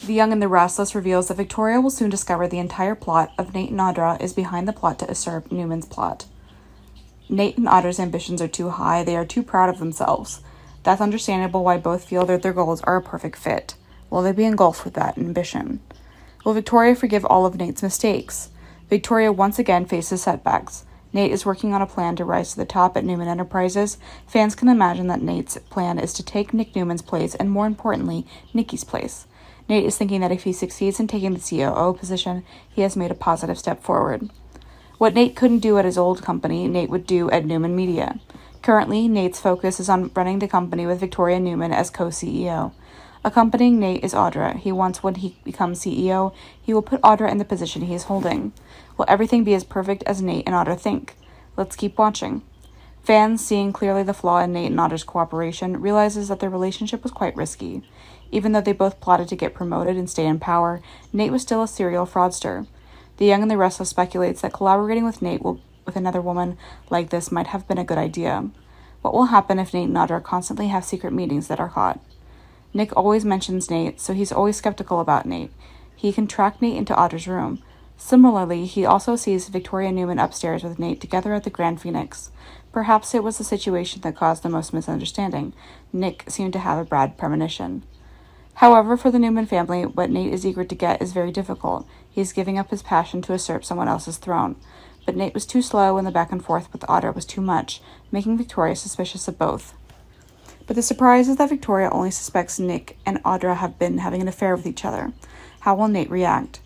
The Young and the Restless reveals that Victoria will soon discover the entire plot of Nate and Audra is behind the plot to usurp Newman's plot. Nate and Audra's ambitions are too high, they are too proud of themselves. That's understandable why both feel that their goals are a perfect fit. Will they be engulfed with that ambition? Will Victoria forgive all of Nate's mistakes? Victoria once again faces setbacks. Nate is working on a plan to rise to the top at Newman Enterprises. Fans can imagine that Nate's plan is to take Nick Newman's place and, more importantly, Nikki's place. Nate is thinking that if he succeeds in taking the COO position, he has made a positive step forward. What Nate couldn't do at his old company, Nate would do at Newman Media. Currently, Nate's focus is on running the company with Victoria Newman as co-CEO. Accompanying Nate is Audra. He wants when he becomes CEO, he will put Audra in the position he is holding. Will everything be as perfect as Nate and Audra think? Let's keep watching. Fans, seeing clearly the flaw in Nate and Audra's cooperation, realizes that their relationship was quite risky. Even though they both plotted to get promoted and stay in power, Nate was still a serial fraudster. The Young and the Restless speculates that collaborating with Nate with another woman like this might have been a good idea. What will happen if Nate and Audra constantly have secret meetings that are caught? Nick always mentions Nate, so he's always skeptical about Nate. He can track Nate into Audra's room. Similarly, he also sees Victoria Newman upstairs with Nate together at the Grand Phoenix. Perhaps it was the situation that caused the most misunderstanding. Nick seemed to have a bad premonition. However, for the Newman family, what Nate is eager to get is very difficult. He is giving up his passion to usurp someone else's throne. But Nate was too slow and the back and forth with Audra was too much, making Victoria suspicious of both. But the surprise is that Victoria only suspects Nick and Audra have been having an affair with each other. How will Nate react?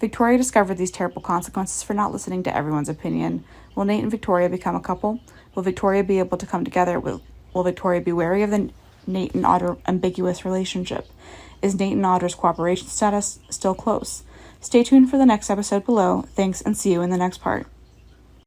Victoria discovered these terrible consequences for not listening to everyone's opinion. Will Nate and Victoria become a couple? Will Victoria be able to come together? Will Victoria be wary of the Nate and Audra ambiguous relationship? Is Nate and Audra's cooperation status still close? Stay tuned for the next episode below. Thanks and see you in the next part.